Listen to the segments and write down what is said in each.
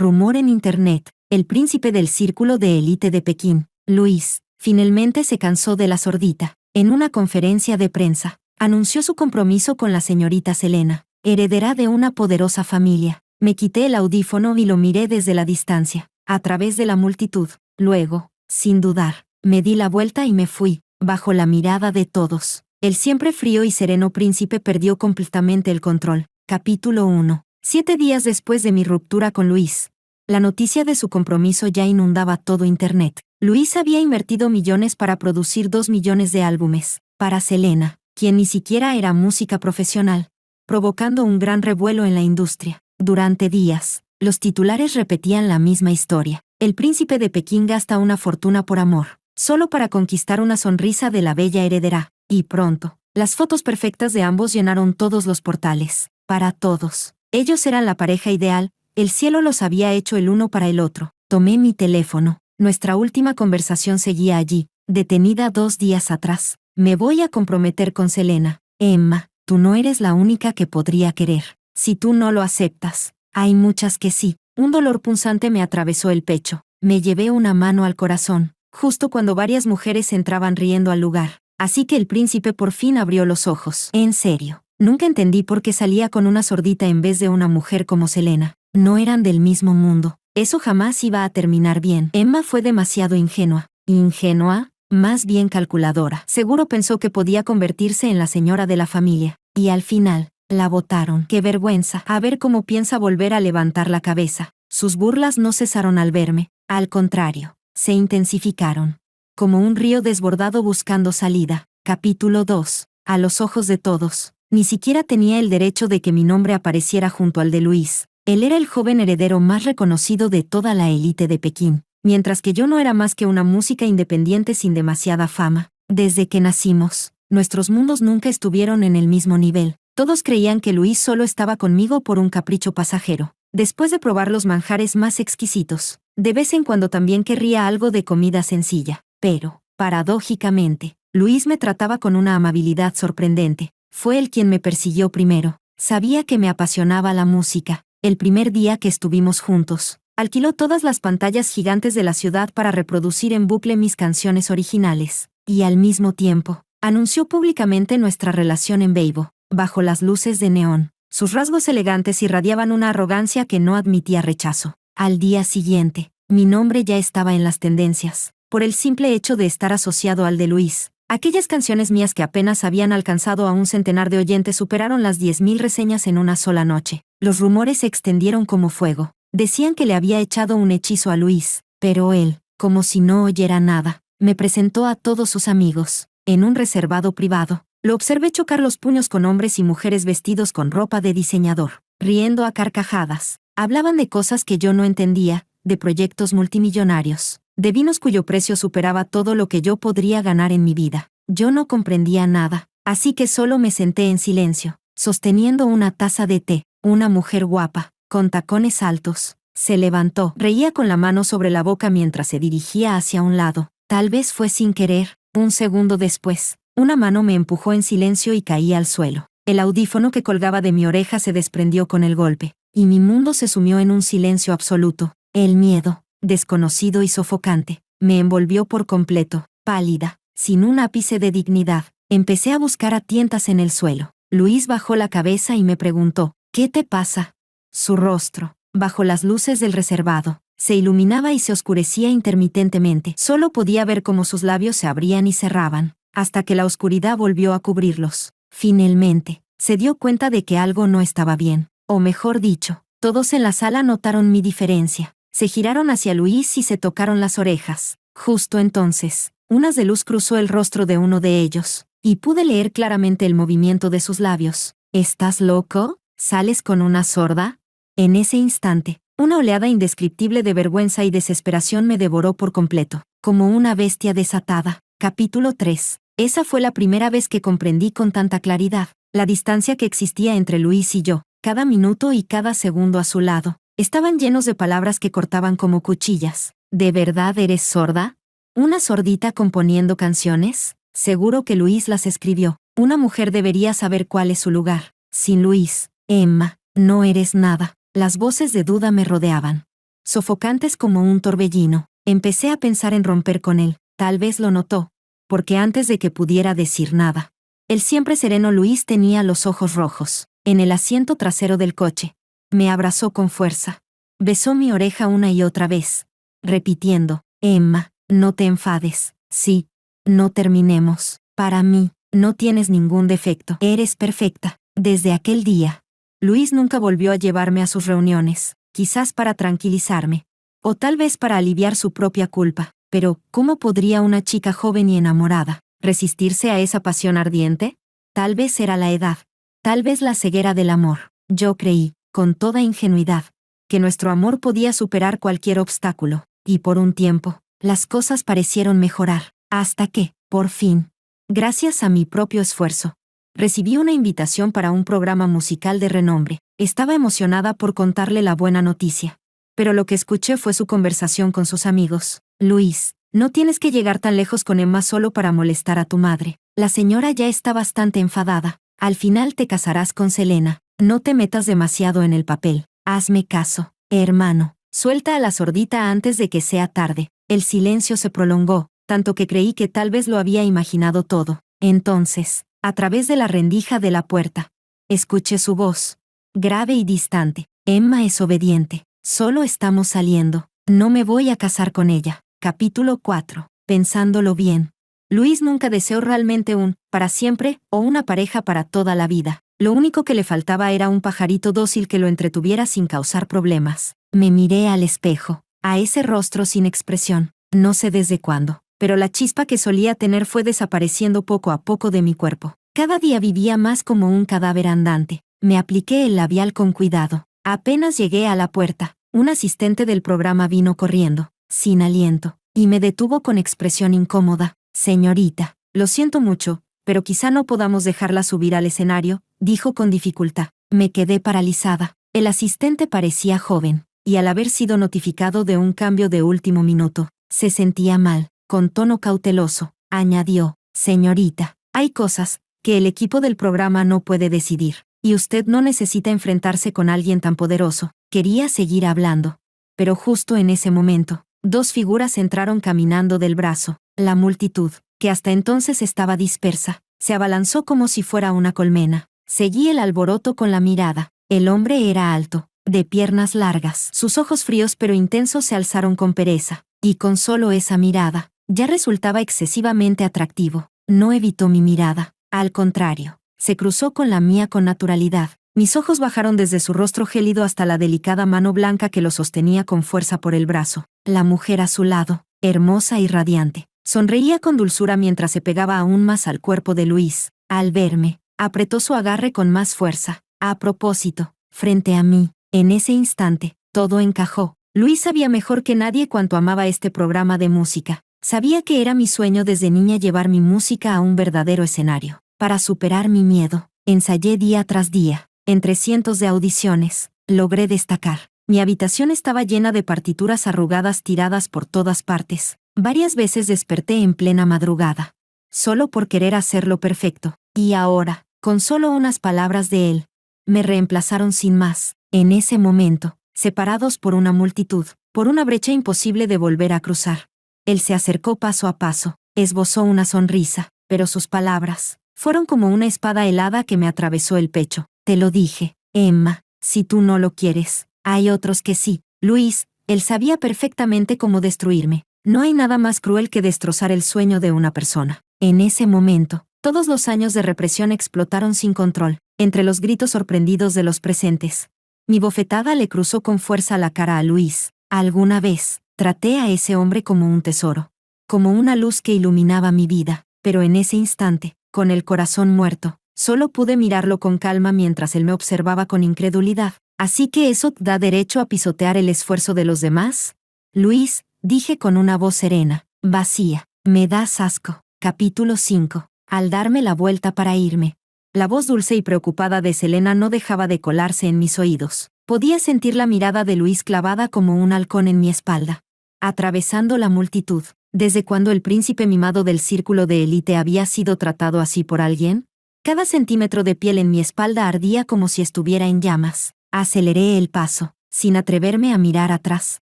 Rumor en Internet. El príncipe del círculo de élite de Pekín, Luis, finalmente se cansó de la sordita. En una conferencia de prensa, anunció su compromiso con la señorita Selena, heredera de una poderosa familia. Me quité el audífono y lo miré desde la distancia, a través de la multitud. Luego, sin dudar, me di la vuelta y me fui, bajo la mirada de todos. El siempre frío y sereno príncipe perdió completamente el control. Capítulo 1. 7 días después de mi ruptura con Luis, la noticia de su compromiso ya inundaba todo Internet. Luis había invertido millones para producir 2 millones de álbumes, para Selena, quien ni siquiera era música profesional, provocando un gran revuelo en la industria. Durante días, los titulares repetían la misma historia. El príncipe de Pekín gasta una fortuna por amor, solo para conquistar una sonrisa de la bella heredera. Y pronto, las fotos perfectas de ambos llenaron todos los portales. Para todos, ellos eran la pareja ideal, el cielo los había hecho el uno para el otro. Tomé mi teléfono. Nuestra última conversación seguía allí, detenida 2 días atrás. Me voy a comprometer con Selena. Emma, tú no eres la única que podría querer. Si tú no lo aceptas, hay muchas que sí. Un dolor punzante me atravesó el pecho. Me llevé una mano al corazón, justo cuando varias mujeres entraban riendo al lugar. Así que el príncipe por fin abrió los ojos. En serio, nunca entendí por qué salía con una sordita en vez de una mujer como Selena. No eran del mismo mundo. Eso jamás iba a terminar bien. Emma fue demasiado ingenua. ¿Ingenua? Más bien calculadora. Seguro pensó que podía convertirse en la señora de la familia. Y al final, la botaron. ¡Qué vergüenza! A ver cómo piensa volver a levantar la cabeza. Sus burlas no cesaron al verme. Al contrario, se intensificaron. Como un río desbordado buscando salida. Capítulo 2. A los ojos de todos, ni siquiera tenía el derecho de que mi nombre apareciera junto al de Luis. Él era el joven heredero más reconocido de toda la élite de Pekín, mientras que yo no era más que una música independiente sin demasiada fama. Desde que nacimos, nuestros mundos nunca estuvieron en el mismo nivel. Todos creían que Luis solo estaba conmigo por un capricho pasajero. Después de probar los manjares más exquisitos, de vez en cuando también querría algo de comida sencilla. Pero, paradójicamente, Luis me trataba con una amabilidad sorprendente. Fue él quien me persiguió primero. Sabía que me apasionaba la música. El primer día que estuvimos juntos, alquiló todas las pantallas gigantes de la ciudad para reproducir en bucle mis canciones originales. Y al mismo tiempo, anunció públicamente nuestra relación en Weibo, bajo las luces de neón. Sus rasgos elegantes irradiaban una arrogancia que no admitía rechazo. Al día siguiente, mi nombre ya estaba en las tendencias, por el simple hecho de estar asociado al de Luis. Aquellas canciones mías que apenas habían alcanzado a un centenar de oyentes superaron las 10.000 reseñas en una sola noche. Los rumores se extendieron como fuego. Decían que le había echado un hechizo a Luis, pero él, como si no oyera nada, me presentó a todos sus amigos, en un reservado privado. Lo observé chocar los puños con hombres y mujeres vestidos con ropa de diseñador, riendo a carcajadas. Hablaban de cosas que yo no entendía, de proyectos multimillonarios, de vinos cuyo precio superaba todo lo que yo podría ganar en mi vida. Yo no comprendía nada, así que solo me senté en silencio, sosteniendo una taza de té. Una mujer guapa, con tacones altos, se levantó. Reía con la mano sobre la boca mientras se dirigía hacia un lado. Tal vez fue sin querer. Un segundo después, una mano me empujó en silencio y caí al suelo. El audífono que colgaba de mi oreja se desprendió con el golpe, y mi mundo se sumió en un silencio absoluto. El miedo, desconocido y sofocante, me envolvió por completo. Pálida, sin un ápice de dignidad, empecé a buscar a tientas en el suelo. Luis bajó la cabeza y me preguntó: ¿qué te pasa? Su rostro, bajo las luces del reservado, se iluminaba y se oscurecía intermitentemente. Solo podía ver cómo sus labios se abrían y cerraban, hasta que la oscuridad volvió a cubrirlos. Finalmente, se dio cuenta de que algo no estaba bien. O mejor dicho, todos en la sala notaron mi diferencia. Se giraron hacia Luis y se tocaron las orejas. Justo entonces, un haz de luz cruzó el rostro de uno de ellos, y pude leer claramente el movimiento de sus labios. ¿Estás loco? ¿Sales con una sorda? En ese instante, una oleada indescriptible de vergüenza y desesperación me devoró por completo, como una bestia desatada. Capítulo 3. Esa fue la primera vez que comprendí con tanta claridad la distancia que existía entre Luis y yo. Cada minuto y cada segundo a su lado estaban llenos de palabras que cortaban como cuchillas. ¿De verdad eres sorda? ¿Una sordita componiendo canciones? Seguro que Luis las escribió. Una mujer debería saber cuál es su lugar. Sin Luis, Emma, no eres nada. Las voces de duda me rodeaban. sofocantes como un torbellino. Empecé a pensar en romper con él. Tal vez lo notó, porque antes de que pudiera decir nada, el siempre sereno Luis tenía los ojos rojos. En el asiento trasero del coche, me abrazó con fuerza. Besó mi oreja una y otra vez, repitiendo, Emma, no te enfades. Sí, no terminemos. Para mí, no tienes ningún defecto. Eres perfecta. Desde aquel día, Luis nunca volvió a llevarme a sus reuniones, quizás para tranquilizarme, o tal vez para aliviar su propia culpa. Pero, ¿cómo podría una chica joven y enamorada resistirse a esa pasión ardiente? Tal vez era la edad, tal vez la ceguera del amor. Yo creí, con toda ingenuidad, que nuestro amor podía superar cualquier obstáculo, y por un tiempo, las cosas parecieron mejorar, hasta que, por fin, gracias a mi propio esfuerzo, recibí una invitación para un programa musical de renombre. Estaba emocionada por contarle la buena noticia, pero lo que escuché fue su conversación con sus amigos. Luis, no tienes que llegar tan lejos con Emma solo para molestar a tu madre. La señora ya está bastante enfadada. Al final te casarás con Selena. No te metas demasiado en el papel. Hazme caso, hermano. Suelta a la sordita antes de que sea tarde. El silencio se prolongó, tanto que creí que tal vez lo había imaginado todo. Entonces, a través de la rendija de la puerta, escuché su voz, grave y distante. Emma es obediente. Solo estamos saliendo. No me voy a casar con ella. Capítulo 4. Pensándolo bien, Luis nunca deseó realmente un para siempre o una pareja para toda la vida. Lo único que le faltaba era un pajarito dócil que lo entretuviera sin causar problemas. Me miré al espejo, a ese rostro sin expresión, no sé desde cuándo, pero la chispa que solía tener fue desapareciendo poco a poco de mi cuerpo. Cada día vivía más como un cadáver andante. Me apliqué el labial con cuidado. Apenas llegué a la puerta, un asistente del programa vino corriendo, sin aliento, y me detuvo con expresión incómoda. Señorita, lo siento mucho, pero quizá no podamos dejarla subir al escenario, dijo con dificultad. Me quedé paralizada. El asistente parecía joven, y al haber sido notificado de un cambio de último minuto, se sentía mal. Con tono cauteloso, añadió, señorita, hay cosas que el equipo del programa no puede decidir, y usted no necesita enfrentarse con alguien tan poderoso. Quería seguir hablando, pero justo en ese momento, dos figuras entraron caminando del brazo. La multitud, que hasta entonces estaba dispersa, se abalanzó como si fuera una colmena. Seguí el alboroto con la mirada. El hombre era alto, de piernas largas. Sus ojos fríos pero intensos se alzaron con pereza, y con solo esa mirada, ya resultaba excesivamente atractivo. No evitó mi mirada, al contrario, se cruzó con la mía con naturalidad. Mis ojos bajaron desde su rostro gélido hasta la delicada mano blanca que lo sostenía con fuerza por el brazo. La mujer a su lado, hermosa y radiante, sonreía con dulzura mientras se pegaba aún más al cuerpo de Luis. Al verme, apretó su agarre con más fuerza. A propósito, frente a mí, en ese instante, todo encajó. Luis sabía mejor que nadie cuánto amaba este programa de música. Sabía que era mi sueño desde niña llevar mi música a un verdadero escenario. Para superar mi miedo, ensayé día tras día. Entre cientos de audiciones, logré destacar. Mi habitación estaba llena de partituras arrugadas tiradas por todas partes. Varias veces desperté en plena madrugada, solo por querer hacerlo perfecto. Y ahora, con solo unas palabras de él, me reemplazaron sin más. En ese momento, separados por una multitud, por una brecha imposible de volver a cruzar. Él se acercó paso a paso, esbozó una sonrisa, pero sus palabras fueron como una espada helada que me atravesó el pecho. Te lo dije, Emma, si tú no lo quieres, hay otros que sí. Luis, él sabía perfectamente cómo destruirme. No hay nada más cruel que destrozar el sueño de una persona. En ese momento, todos los años de represión explotaron sin control, entre los gritos sorprendidos de los presentes. Mi bofetada le cruzó con fuerza la cara a Luis. Alguna vez, traté a ese hombre como un tesoro, como una luz que iluminaba mi vida, pero en ese instante, con el corazón muerto, solo pude mirarlo con calma mientras él me observaba con incredulidad. ¿Así que eso da derecho a pisotear el esfuerzo de los demás? Luis, dije con una voz serena, vacía. Me das asco. Capítulo 5. Al darme la vuelta para irme, la voz dulce y preocupada de Selena no dejaba de colarse en mis oídos. Podía sentir la mirada de Luis clavada como un halcón en mi espalda. Atravesando la multitud, ¿desde cuándo el príncipe mimado del círculo de élite había sido tratado así por alguien? Cada centímetro de piel en mi espalda ardía como si estuviera en llamas. Aceleré el paso, sin atreverme a mirar atrás.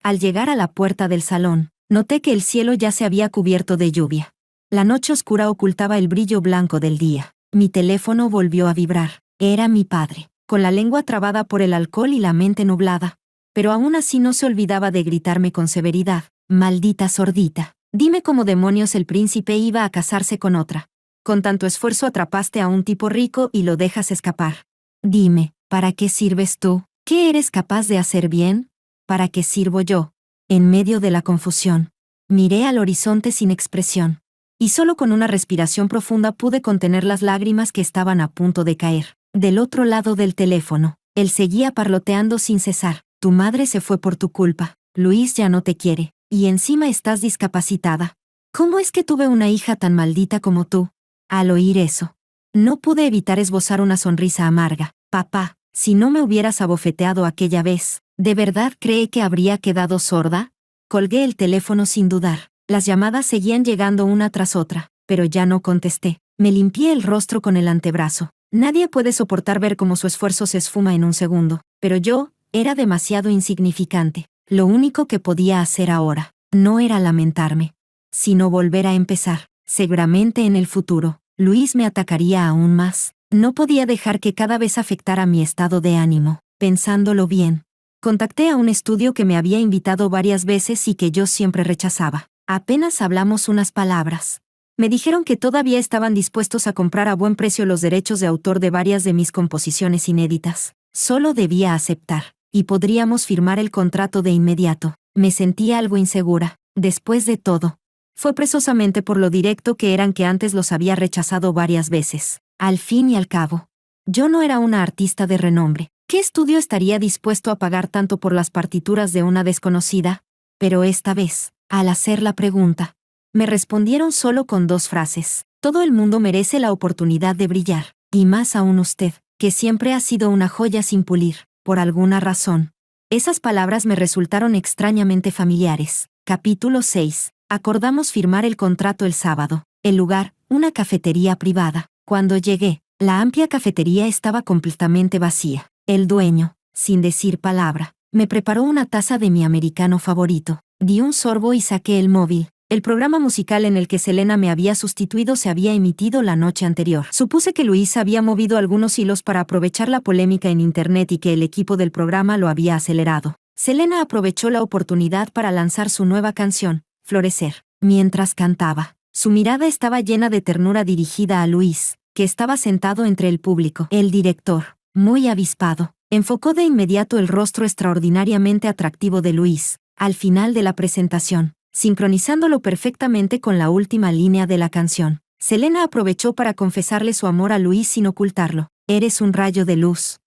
Al llegar a la puerta del salón, noté que el cielo ya se había cubierto de lluvia. La noche oscura ocultaba el brillo blanco del día. Mi teléfono volvió a vibrar. Era mi padre, con la lengua trabada por el alcohol y la mente nublada. Pero aún así no se olvidaba de gritarme con severidad: «Maldita sordita, dime cómo demonios el príncipe iba a casarse con otra. Con tanto esfuerzo atrapaste a un tipo rico y lo dejas escapar. Dime, ¿para qué sirves tú? ¿Qué eres capaz de hacer bien? ¿Para qué sirvo yo?» En medio de la confusión, miré al horizonte sin expresión. Y solo con una respiración profunda pude contener las lágrimas que estaban a punto de caer. Del otro lado del teléfono, él seguía parloteando sin cesar: «Tu madre se fue por tu culpa. Luis ya no te quiere. Y encima estás discapacitada. ¿Cómo es que tuve una hija tan maldita como tú?» Al oír eso, no pude evitar esbozar una sonrisa amarga. «Papá, si no me hubieras abofeteado aquella vez, ¿de verdad cree que habría quedado sorda?» Colgué el teléfono sin dudar. Las llamadas seguían llegando una tras otra, pero ya no contesté. Me limpié el rostro con el antebrazo. Nadie puede soportar ver cómo su esfuerzo se esfuma en un segundo, pero yo era demasiado insignificante. Lo único que podía hacer ahora no era lamentarme, sino volver a empezar. Seguramente en el futuro, Luis me atacaría aún más. No podía dejar que cada vez afectara mi estado de ánimo. Pensándolo bien, contacté a un estudio que me había invitado varias veces y que yo siempre rechazaba. Apenas hablamos unas palabras. Me dijeron que todavía estaban dispuestos a comprar a buen precio los derechos de autor de varias de mis composiciones inéditas. Solo debía aceptar, y podríamos firmar el contrato de inmediato. Me sentía algo insegura. Después de todo, fue precisamente por lo directo que eran que antes los había rechazado varias veces. Al fin y al cabo, yo no era una artista de renombre. ¿Qué estudio estaría dispuesto a pagar tanto por las partituras de una desconocida? Pero esta vez, al hacer la pregunta, me respondieron solo con 2 frases: «Todo el mundo merece la oportunidad de brillar, y más aún usted, que siempre ha sido una joya sin pulir, por alguna razón». Esas palabras me resultaron extrañamente familiares. Capítulo 6. Acordamos firmar el contrato el sábado. El lugar, una cafetería privada. Cuando llegué, la amplia cafetería estaba completamente vacía. El dueño, sin decir palabra, me preparó una taza de mi americano favorito. Di un sorbo y saqué el móvil. El programa musical en el que Selena me había sustituido se había emitido la noche anterior. Supuse que Luis había movido algunos hilos para aprovechar la polémica en internet y que el equipo del programa lo había acelerado. Selena aprovechó la oportunidad para lanzar su nueva canción, Florecer. Mientras cantaba, su mirada estaba llena de ternura dirigida a Luis, que estaba sentado entre el público. El director, muy avispado, enfocó de inmediato el rostro extraordinariamente atractivo de Luis, al final de la presentación, sincronizándolo perfectamente con la última línea de la canción. Selena aprovechó para confesarle su amor a Luis sin ocultarlo. «Eres un rayo de luz.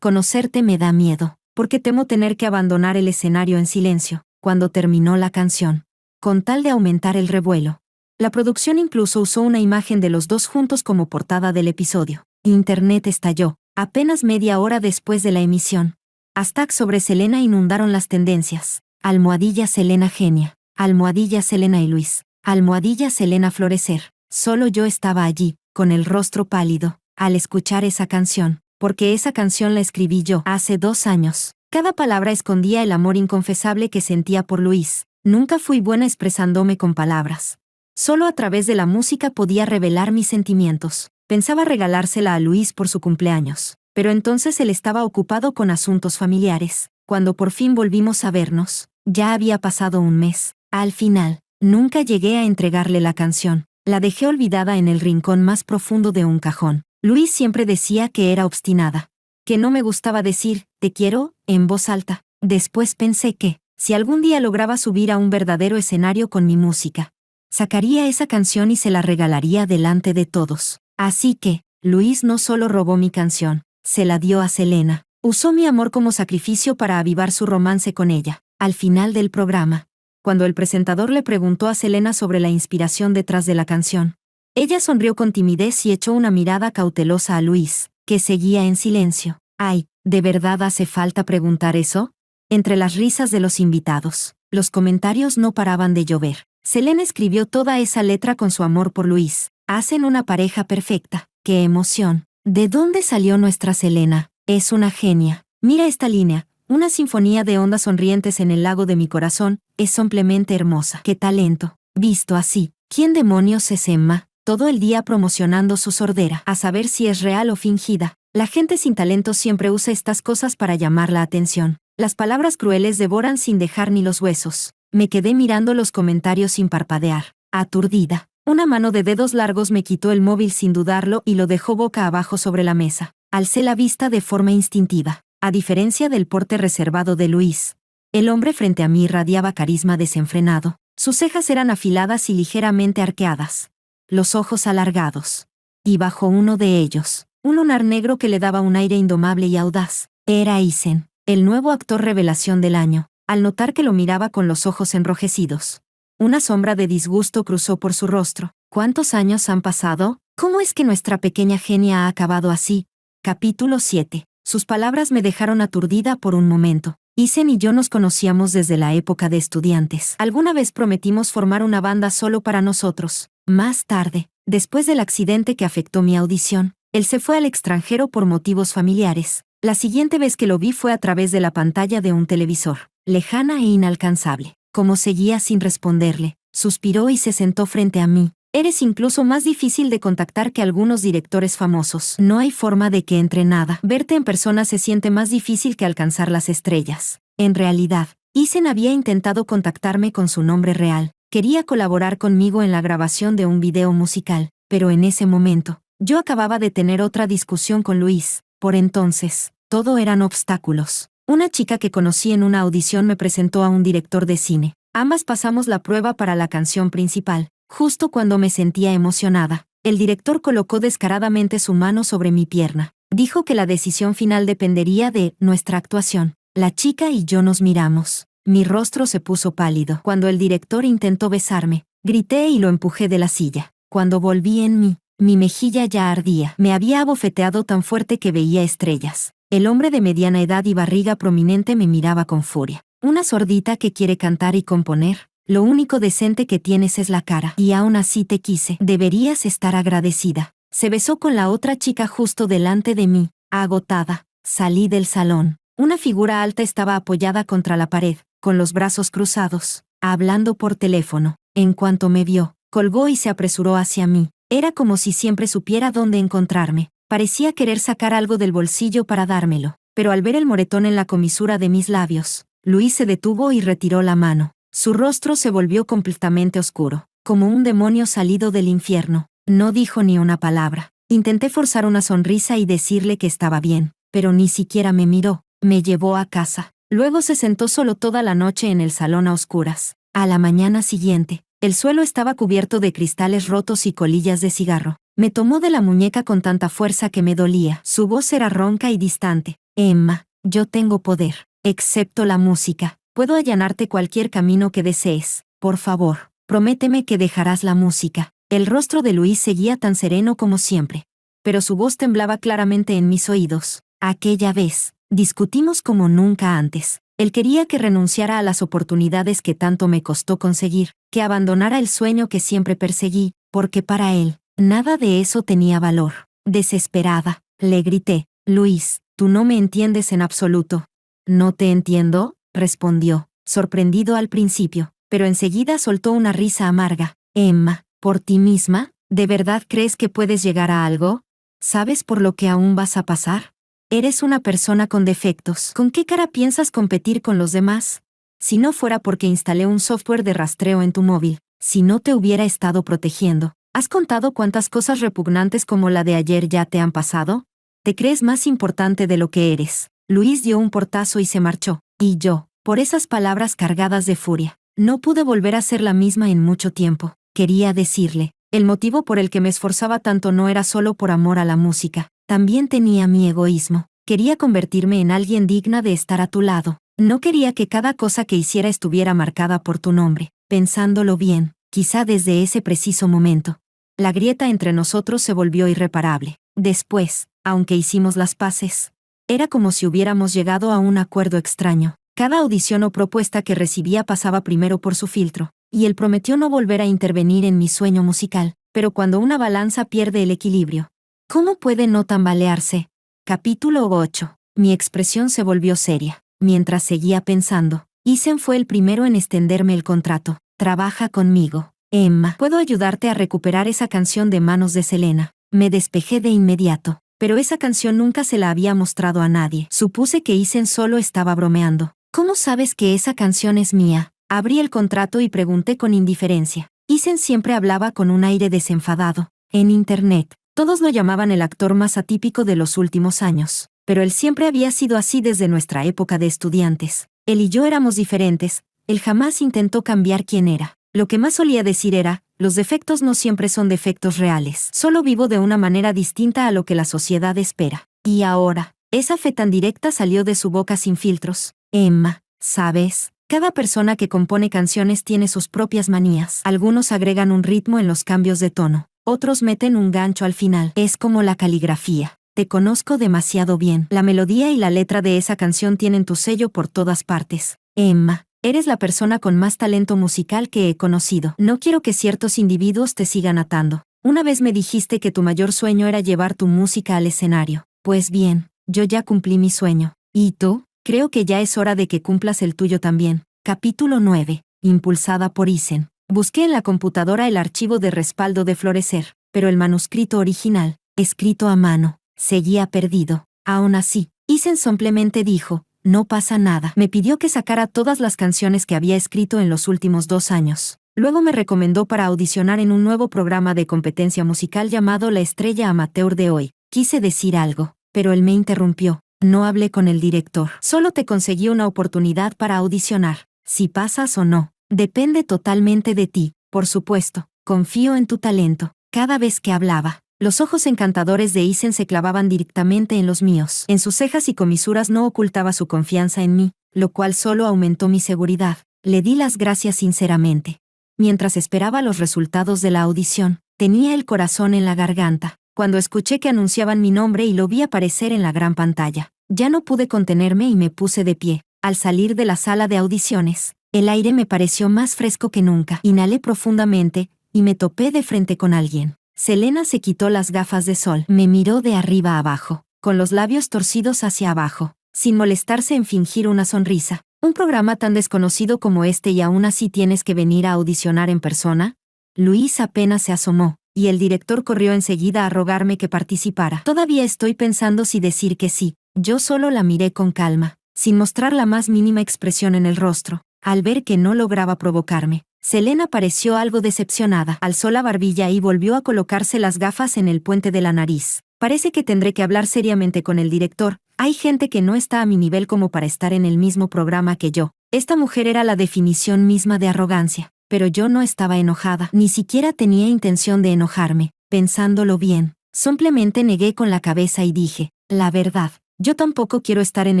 Conocerte me da miedo, porque temo tener que abandonar el escenario en silencio». Cuando terminó la canción, con tal de aumentar el revuelo, la producción incluso usó una imagen de los dos juntos como portada del episodio. Internet estalló, apenas media hora después de la emisión. Hashtags sobre Selena inundaron las tendencias. Almohadilla Selena genia, almohadilla Selena y Luis, almohadilla Selena florecer. Solo yo estaba allí, con el rostro pálido, al escuchar esa canción, porque esa canción la escribí yo hace 2 años. Cada palabra escondía el amor inconfesable que sentía por Luis. Nunca fui buena expresándome con palabras. Solo a través de la música podía revelar mis sentimientos. Pensaba regalársela a Luis por su cumpleaños, pero entonces él estaba ocupado con asuntos familiares. Cuando por fin volvimos a vernos, ya había pasado un mes. Al final, nunca llegué a entregarle la canción. La dejé olvidada en el rincón más profundo de un cajón. Luis siempre decía que era obstinada, que no me gustaba decir «te quiero» en voz alta. Después pensé que, si algún día lograba subir a un verdadero escenario con mi música, sacaría esa canción y se la regalaría delante de todos. Así que, Luis no solo robó mi canción, se la dio a Selena. Usó mi amor como sacrificio para avivar su romance con ella. Al final del programa, cuando el presentador le preguntó a Selena sobre la inspiración detrás de la canción, ella sonrió con timidez y echó una mirada cautelosa a Luis, que seguía en silencio. «Ay, ¿de verdad hace falta preguntar eso?» Entre las risas de los invitados, los comentarios no paraban de llover. Selena escribió toda esa letra con su amor por Luis. Hacen una pareja perfecta. ¡Qué emoción! ¿De dónde salió nuestra Selena? Es una genia. Mira esta línea. Una sinfonía de ondas sonrientes en el lago de mi corazón, es simplemente hermosa. ¡Qué talento! Visto así, ¿quién demonios es Emma? Todo el día promocionando su sordera, a saber si es real o fingida. La gente sin talento siempre usa estas cosas para llamar la atención. Las palabras crueles devoran sin dejar ni los huesos. Me quedé mirando los comentarios sin parpadear, aturdida. Una mano de dedos largos me quitó el móvil sin dudarlo y lo dejó boca abajo sobre la mesa. Alcé la vista de forma instintiva. A diferencia del porte reservado de Luis, el hombre frente a mí irradiaba carisma desenfrenado. Sus cejas eran afiladas y ligeramente arqueadas. Los ojos alargados. Y bajo uno de ellos, un lunar negro que le daba un aire indomable y audaz. Era Eisen, el nuevo actor revelación del año, al notar que lo miraba con los ojos enrojecidos. Una sombra de disgusto cruzó por su rostro. ¿Cuántos años han pasado? ¿Cómo es que nuestra pequeña genia ha acabado así? Capítulo 7. Sus palabras me dejaron aturdida por un momento. Eisen y yo nos conocíamos desde la época de estudiantes. Alguna vez prometimos formar una banda solo para nosotros. Más tarde, después del accidente que afectó mi audición, él se fue al extranjero por motivos familiares. La siguiente vez que lo vi fue a través de la pantalla de un televisor, lejana e inalcanzable. Como seguía sin responderle, suspiró y se sentó frente a mí. Eres incluso más difícil de contactar que algunos directores famosos. No hay forma de que entre nada. Verte en persona se siente más difícil que alcanzar las estrellas. En realidad, Eisen había intentado contactarme con su nombre real. Quería colaborar conmigo en la grabación de un video musical, pero en ese momento, yo acababa de tener otra discusión con Luis. Por entonces, todo eran obstáculos. Una chica que conocí en una audición me presentó a un director de cine. Ambas pasamos la prueba para la canción principal. Justo cuando me sentía emocionada, el director colocó descaradamente su mano sobre mi pierna. Dijo que la decisión final dependería de nuestra actuación. La chica y yo nos miramos. Mi rostro se puso pálido. Cuando el director intentó besarme, grité y lo empujé de la silla. Cuando volví en mí, mi mejilla ya ardía. Me había abofeteado tan fuerte que veía estrellas. El hombre de mediana edad y barriga prominente me miraba con furia. Una sordita que quiere cantar y componer. Lo único decente que tienes es la cara. Y aún así te quise. Deberías estar agradecida. Se besó con la otra chica justo delante de mí. Agotada, salí del salón. Una figura alta estaba apoyada contra la pared, con los brazos cruzados, hablando por teléfono. En cuanto me vio, colgó y se apresuró hacia mí. Era como si siempre supiera dónde encontrarme. Parecía querer sacar algo del bolsillo para dármelo. Pero al ver el moretón en la comisura de mis labios, Luis se detuvo y retiró la mano. Su rostro se volvió completamente oscuro, como un demonio salido del infierno. No dijo ni una palabra. Intenté forzar una sonrisa y decirle que estaba bien, pero ni siquiera me miró. Me llevó a casa. Luego se sentó solo toda la noche en el salón a oscuras. A la mañana siguiente, el suelo estaba cubierto de cristales rotos y colillas de cigarro. Me tomó de la muñeca con tanta fuerza que me dolía. Su voz era ronca y distante. Emma, yo tengo poder, excepto la música. Puedo allanarte cualquier camino que desees. Por favor, prométeme que dejarás la música. El rostro de Luis seguía tan sereno como siempre, pero su voz temblaba claramente en mis oídos. Aquella vez, discutimos como nunca antes. Él quería que renunciara a las oportunidades que tanto me costó conseguir, que abandonara el sueño que siempre perseguí, porque para él, nada de eso tenía valor. Desesperada, le grité, Luis, tú no me entiendes en absoluto. ¿No te entiendo?, respondió, sorprendido al principio, pero enseguida soltó una risa amarga. Emma, ¿por ti misma? ¿De verdad crees que puedes llegar a algo? ¿Sabes por lo que aún vas a pasar? Eres una persona con defectos. ¿Con qué cara piensas competir con los demás? Si no fuera porque instalé un software de rastreo en tu móvil, si no te hubiera estado protegiendo, ¿has contado cuántas cosas repugnantes como la de ayer ya te han pasado? ¿Te crees más importante de lo que eres? Luis dio un portazo y se marchó. Y yo, por esas palabras cargadas de furia, no pude volver a ser la misma en mucho tiempo. Quería decirle, el motivo por el que me esforzaba tanto no era solo por amor a la música, también tenía mi egoísmo. Quería convertirme en alguien digna de estar a tu lado. No quería que cada cosa que hiciera estuviera marcada por tu nombre. Pensándolo bien, quizá desde ese preciso momento, la grieta entre nosotros se volvió irreparable. Después, aunque hicimos las paces, era como si hubiéramos llegado a un acuerdo extraño. Cada audición o propuesta que recibía pasaba primero por su filtro, y él prometió no volver a intervenir en mi sueño musical. Pero cuando una balanza pierde el equilibrio, ¿cómo puede no tambalearse? Capítulo 8. Mi expresión se volvió seria. Mientras seguía pensando, Isen fue el primero en extenderme el contrato. Trabaja conmigo, Emma. Puedo ayudarte a recuperar esa canción de manos de Selena. Me despejé de inmediato, pero esa canción nunca se la había mostrado a nadie. Supuse que Isen solo estaba bromeando. ¿Cómo sabes que esa canción es mía? Abrí el contrato y pregunté con indiferencia. Isen siempre hablaba con un aire desenfadado. En internet, todos lo llamaban el actor más atípico de los últimos años, pero él siempre había sido así desde nuestra época de estudiantes. Él y yo éramos diferentes, él jamás intentó cambiar quién era. Lo que más solía decir era, los defectos no siempre son defectos reales, solo vivo de una manera distinta a lo que la sociedad espera. Y ahora, esa fe tan directa salió de su boca sin filtros. Emma, ¿sabes? Cada persona que compone canciones tiene sus propias manías. Algunos agregan un ritmo en los cambios de tono, otros meten un gancho al final. Es como la caligrafía. Te conozco demasiado bien. La melodía y la letra de esa canción tienen tu sello por todas partes. Emma, eres la persona con más talento musical que he conocido. No quiero que ciertos individuos te sigan atando. Una vez me dijiste que tu mayor sueño era llevar tu música al escenario. Pues bien, yo ya cumplí mi sueño. ¿Y tú? Creo que ya es hora de que cumplas el tuyo también. Capítulo 9. Impulsada por Isen. Busqué en la computadora el archivo de respaldo de Florecer, pero el manuscrito original, escrito a mano, seguía perdido. Aún así, Isen simplemente dijo, no pasa nada. Me pidió que sacara todas las canciones que había escrito en los últimos 2 años. Luego me recomendó para audicionar en un nuevo programa de competencia musical llamado La Estrella Amateur de Hoy. Quise decir algo, pero él me interrumpió. No hablé con el director. Solo te conseguí una oportunidad para audicionar. Si pasas o no, depende totalmente de ti. Por supuesto, confío en tu talento. Cada vez que hablaba, los ojos encantadores de Isen se clavaban directamente en los míos. En sus cejas y comisuras no ocultaba su confianza en mí, lo cual solo aumentó mi seguridad. Le di las gracias sinceramente. Mientras esperaba los resultados de la audición, tenía el corazón en la garganta. Cuando escuché que anunciaban mi nombre y lo vi aparecer en la gran pantalla, ya no pude contenerme y me puse de pie. Al salir de la sala de audiciones, el aire me pareció más fresco que nunca. Inhalé profundamente, y me topé de frente con alguien. Selena se quitó las gafas de sol. Me miró de arriba a abajo, con los labios torcidos hacia abajo, sin molestarse en fingir una sonrisa. ¿Un programa tan desconocido como este y aún así tienes que venir a audicionar en persona? Luis apenas se asomó, y el director corrió enseguida a rogarme que participara. Todavía estoy pensando si decir que sí. Yo solo la miré con calma, sin mostrar la más mínima expresión en el rostro. Al ver que no lograba provocarme, Selena pareció algo decepcionada. Alzó la barbilla y volvió a colocarse las gafas en el puente de la nariz. Parece que tendré que hablar seriamente con el director. Hay gente que no está a mi nivel como para estar en el mismo programa que yo. Esta mujer era la definición misma de arrogancia. Pero yo no estaba enojada. Ni siquiera tenía intención de enojarme. Pensándolo bien, simplemente negué con la cabeza y dije, la verdad. Yo tampoco quiero estar en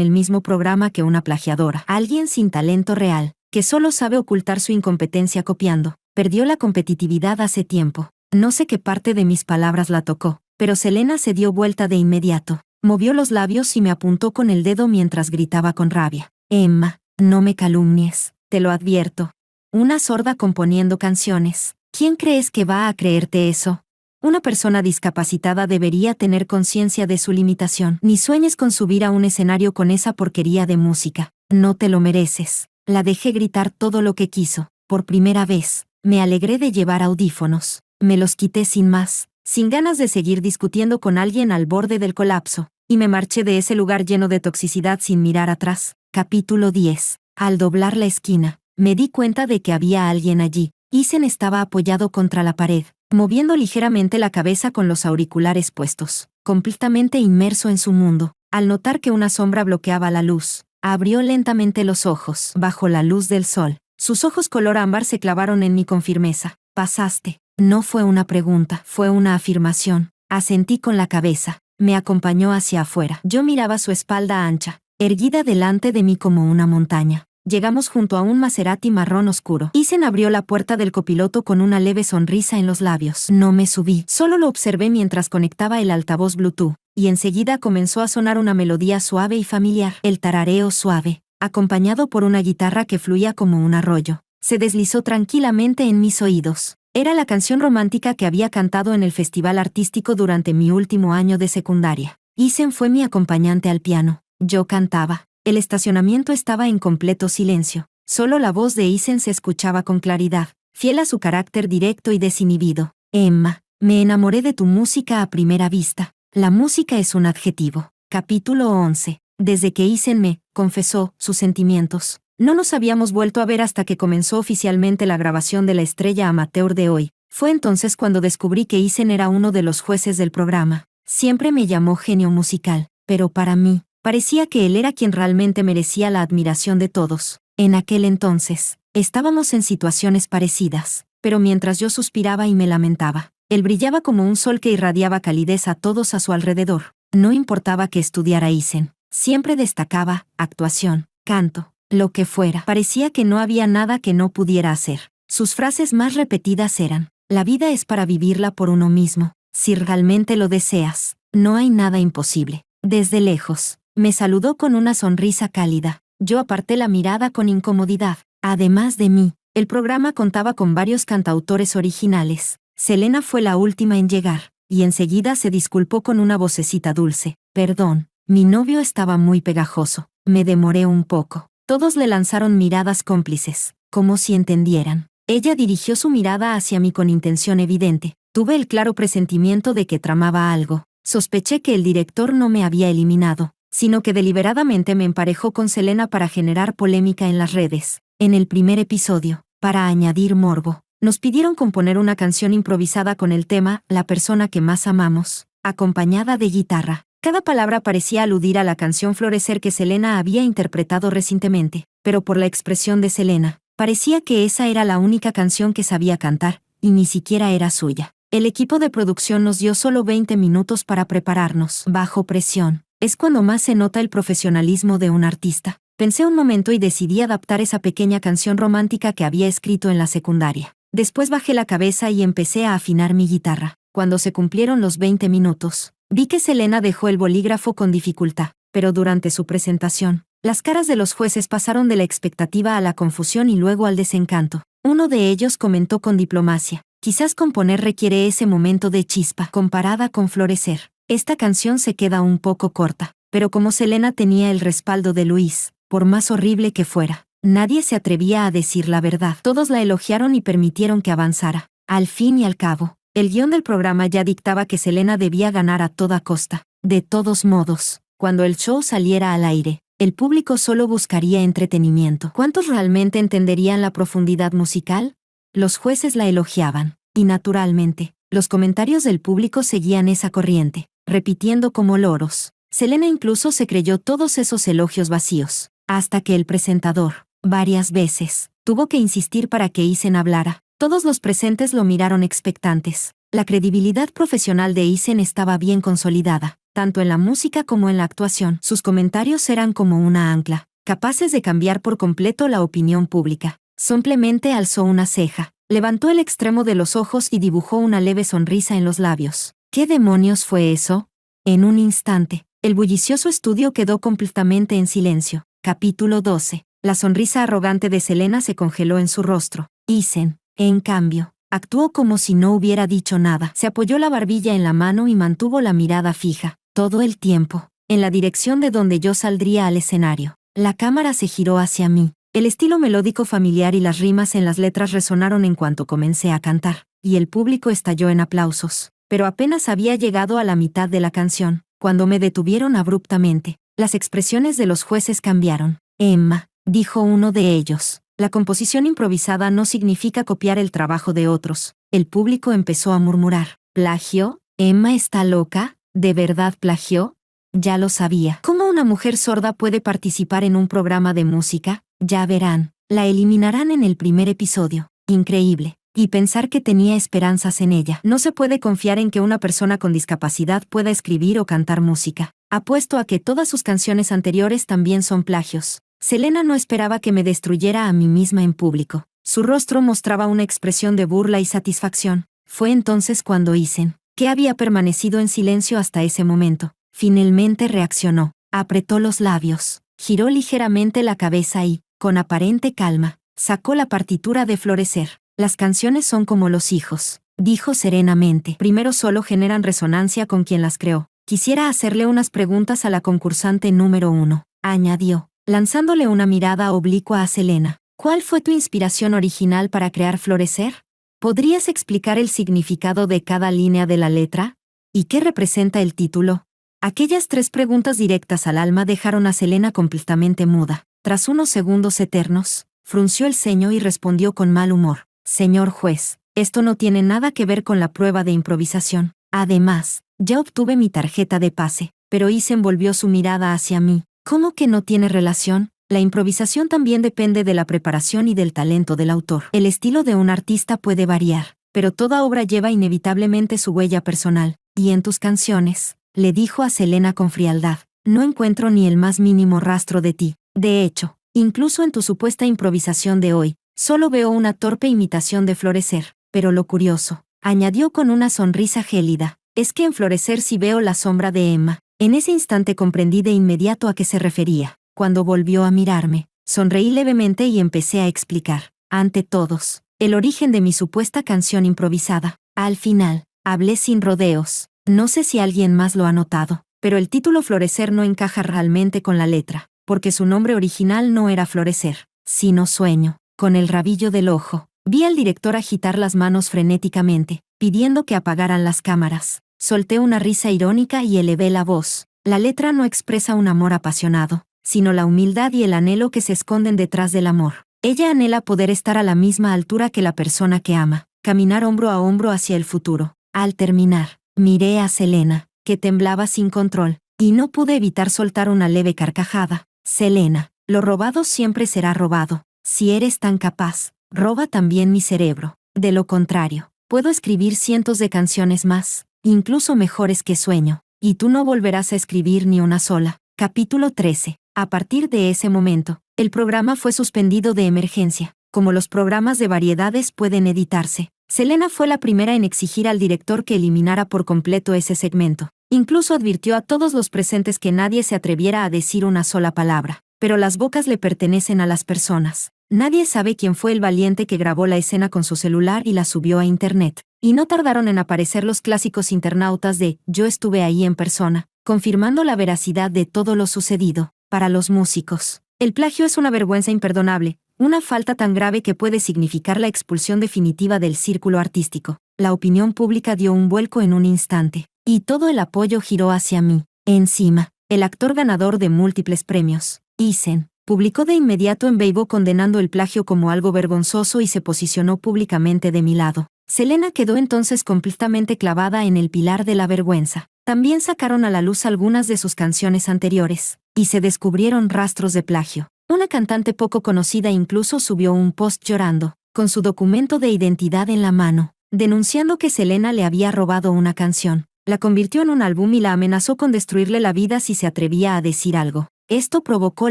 el mismo programa que una plagiadora. Alguien sin talento real, que solo sabe ocultar su incompetencia copiando. Perdió la competitividad hace tiempo. No sé qué parte de mis palabras la tocó, pero Selena se dio vuelta de inmediato. Movió los labios y me apuntó con el dedo mientras gritaba con rabia. Emma, no me calumnies, te lo advierto. Una sorda componiendo canciones. ¿Quién crees que va a creerte eso? Una persona discapacitada debería tener conciencia de su limitación. Ni sueñes con subir a un escenario con esa porquería de música. No te lo mereces. La dejé gritar todo lo que quiso. Por primera vez, me alegré de llevar audífonos. Me los quité sin más, sin ganas de seguir discutiendo con alguien al borde del colapso, y me marché de ese lugar lleno de toxicidad sin mirar atrás. Capítulo 10. Al doblar la esquina, me di cuenta de que había alguien allí. Isen estaba apoyado contra la pared, moviendo ligeramente la cabeza con los auriculares puestos, completamente inmerso en su mundo. Al notar que una sombra bloqueaba la luz, abrió lentamente los ojos. Bajo la luz del sol, sus ojos color ámbar se clavaron en mí con firmeza. Pasaste. No fue una pregunta, fue una afirmación. Asentí con la cabeza. Me acompañó hacia afuera. Yo miraba su espalda ancha, erguida delante de mí como una montaña. Llegamos junto a un Maserati marrón oscuro. Isen abrió la puerta del copiloto con una leve sonrisa en los labios. No me subí, solo lo observé mientras conectaba el altavoz Bluetooth, y enseguida comenzó a sonar una melodía suave y familiar. El tarareo suave, acompañado por una guitarra que fluía como un arroyo, se deslizó tranquilamente en mis oídos. Era la canción romántica que había cantado en el festival artístico durante mi último año de secundaria. Isen fue mi acompañante al piano. Yo cantaba. El estacionamiento estaba en completo silencio. Solo la voz de Isen se escuchaba con claridad, fiel a su carácter directo y desinhibido. Emma, me enamoré de tu música a primera vista. La música es un adjetivo. Capítulo 11. Desde que Isen me confesó sus sentimientos, no nos habíamos vuelto a ver hasta que comenzó oficialmente la grabación de La Estrella Amateur de hoy. Fue entonces cuando descubrí que Isen era uno de los jueces del programa. Siempre me llamó genio musical, pero para mí, parecía que él era quien realmente merecía la admiración de todos. En aquel entonces, estábamos en situaciones parecidas, pero mientras yo suspiraba y me lamentaba, él brillaba como un sol que irradiaba calidez a todos a su alrededor. No importaba que estudiara Isen, siempre destacaba actuación, canto, lo que fuera. Parecía que no había nada que no pudiera hacer. Sus frases más repetidas eran: la vida es para vivirla por uno mismo. Si realmente lo deseas, no hay nada imposible. Desde lejos, me saludó con una sonrisa cálida. Yo aparté la mirada con incomodidad. Además de mí, el programa contaba con varios cantautores originales. Selena fue la última en llegar, y enseguida se disculpó con una vocecita dulce. Perdón, mi novio estaba muy pegajoso. Me demoré un poco. Todos le lanzaron miradas cómplices, como si entendieran. Ella dirigió su mirada hacia mí con intención evidente. Tuve el claro presentimiento de que tramaba algo. Sospeché que el director no me había eliminado, sino que deliberadamente me emparejó con Selena para generar polémica en las redes. En el primer episodio, para añadir morbo, nos pidieron componer una canción improvisada con el tema La persona que más amamos, acompañada de guitarra. Cada palabra parecía aludir a la canción Florecer que Selena había interpretado recientemente, pero por la expresión de Selena, parecía que esa era la única canción que sabía cantar, y ni siquiera era suya. El equipo de producción nos dio solo 20 minutos para prepararnos. Bajo presión, es cuando más se nota el profesionalismo de un artista. Pensé un momento y decidí adaptar esa pequeña canción romántica que había escrito en la secundaria. Después bajé la cabeza y empecé a afinar mi guitarra. Cuando se cumplieron los 20 minutos, vi que Selena dejó el bolígrafo con dificultad, pero durante su presentación, las caras de los jueces pasaron de la expectativa a la confusión y luego al desencanto. Uno de ellos comentó con diplomacia: quizás componer requiere ese momento de chispa. Comparada con Florecer, esta canción se queda un poco corta, pero como Selena tenía el respaldo de Luis, por más horrible que fuera, nadie se atrevía a decir la verdad. Todos la elogiaron y permitieron que avanzara. Al fin y al cabo, el guión del programa ya dictaba que Selena debía ganar a toda costa. De todos modos, cuando el show saliera al aire, el público solo buscaría entretenimiento. ¿Cuántos realmente entenderían la profundidad musical? Los jueces la elogiaban, y naturalmente, los comentarios del público seguían esa corriente, repitiendo como loros. Selena incluso se creyó todos esos elogios vacíos, hasta que el presentador, varias veces, tuvo que insistir para que Isen hablara. Todos los presentes lo miraron expectantes. La credibilidad profesional de Isen estaba bien consolidada, tanto en la música como en la actuación. Sus comentarios eran como una ancla, capaces de cambiar por completo la opinión pública. Simplemente alzó una ceja, levantó el extremo de los ojos y dibujó una leve sonrisa en los labios. ¿Qué demonios fue eso? En un instante, el bullicioso estudio quedó completamente en silencio. Capítulo 12. La sonrisa arrogante de Selena se congeló en su rostro. Isen, en cambio, actuó como si no hubiera dicho nada. Se apoyó la barbilla en la mano y mantuvo la mirada fija, todo el tiempo, en la dirección de donde yo saldría al escenario. La cámara se giró hacia mí. El estilo melódico familiar y las rimas en las letras resonaron en cuanto comencé a cantar, y el público estalló en aplausos. Pero apenas había llegado a la mitad de la canción, cuando me detuvieron abruptamente. Las expresiones de los jueces cambiaron. Emma, dijo uno de ellos, la composición improvisada no significa copiar el trabajo de otros. El público empezó a murmurar. ¿Plagio? ¿Emma está loca? ¿De verdad plagió? Ya lo sabía. ¿Cómo una mujer sorda puede participar en un programa de música? Ya verán, la eliminarán en el primer episodio. Increíble. Y pensar que tenía esperanzas en ella. No se puede confiar en que una persona con discapacidad pueda escribir o cantar música. Apuesto a que todas sus canciones anteriores también son plagios. Selena no esperaba que me destruyera a mí misma en público. Su rostro mostraba una expresión de burla y satisfacción. Fue entonces cuando Isen, que había permanecido en silencio hasta ese momento, finalmente reaccionó. Apretó los labios, giró ligeramente la cabeza y, con aparente calma, sacó la partitura de Florecer. Las canciones son como los hijos, dijo serenamente. Primero solo generan resonancia con quien las creó. Quisiera hacerle unas preguntas a la concursante número 1, añadió. lanzándole una mirada oblicua a Selena. ¿Cuál fue tu inspiración original para crear Florecer? ¿Podrías explicar el significado de cada línea de la letra? ¿Y qué representa el título? Aquellas 3 preguntas directas al alma dejaron a Selena completamente muda. Tras unos segundos eternos, frunció el ceño y respondió con mal humor. Señor juez, esto no tiene nada que ver con la prueba de improvisación. Además, ya obtuve mi tarjeta de pase, pero Isen volvió su mirada hacia mí. ¿Cómo que no tiene relación? La improvisación también depende de la preparación y del talento del autor. El estilo de un artista puede variar, pero toda obra lleva inevitablemente su huella personal. Y en tus canciones, le dijo a Selena con frialdad, no encuentro ni el más mínimo rastro de ti. De hecho, incluso en tu supuesta improvisación de hoy, solo veo una torpe imitación de Florecer. Pero lo curioso, añadió con una sonrisa gélida, es que en Florecer sí veo la sombra de Emma. En ese instante comprendí de inmediato a qué se refería. Cuando volvió a mirarme, sonreí levemente y empecé a explicar, ante todos, el origen de mi supuesta canción improvisada. Al final, hablé sin rodeos. No sé si alguien más lo ha notado, pero el título Florecer no encaja realmente con la letra, porque su nombre original no era Florecer, sino Sueño. Con el rabillo del ojo, vi al director agitar las manos frenéticamente, pidiendo que apagaran las cámaras. Solté una risa irónica y elevé la voz. La letra no expresa un amor apasionado, sino la humildad y el anhelo que se esconden detrás del amor. Ella anhela poder estar a la misma altura que la persona que ama, caminar hombro a hombro hacia el futuro. Al terminar, miré a Selena, que temblaba sin control, y no pude evitar soltar una leve carcajada. Selena, lo robado siempre será robado. Si eres tan capaz, roba también mi cerebro. De lo contrario, puedo escribir cientos de canciones más, incluso mejores que Sueño, y tú no volverás a escribir ni una sola. Capítulo 13. A partir de ese momento, el programa fue suspendido de emergencia. Como los programas de variedades pueden editarse, Selena fue la primera en exigir al director que eliminara por completo ese segmento. Incluso advirtió a todos los presentes que nadie se atreviera a decir una sola palabra. Pero las bocas le pertenecen a las personas. Nadie sabe quién fue el valiente que grabó la escena con su celular y la subió a internet. Y no tardaron en aparecer los clásicos internautas de «Yo estuve ahí en persona», confirmando la veracidad de todo lo sucedido. Para los músicos, el plagio es una vergüenza imperdonable, una falta tan grave que puede significar la expulsión definitiva del círculo artístico. La opinión pública dio un vuelco en un instante, y todo el apoyo giró hacia mí. Encima, el actor ganador de múltiples premios, Isen, publicó de inmediato en Weibo condenando el plagio como algo vergonzoso y se posicionó públicamente de mi lado. Selena quedó entonces completamente clavada en el pilar de la vergüenza. También sacaron a la luz algunas de sus canciones anteriores, y se descubrieron rastros de plagio. Una cantante poco conocida incluso subió un post llorando, con su documento de identidad en la mano, denunciando que Selena le había robado una canción. La convirtió en un álbum y la amenazó con destruirle la vida si se atrevía a decir algo. Esto provocó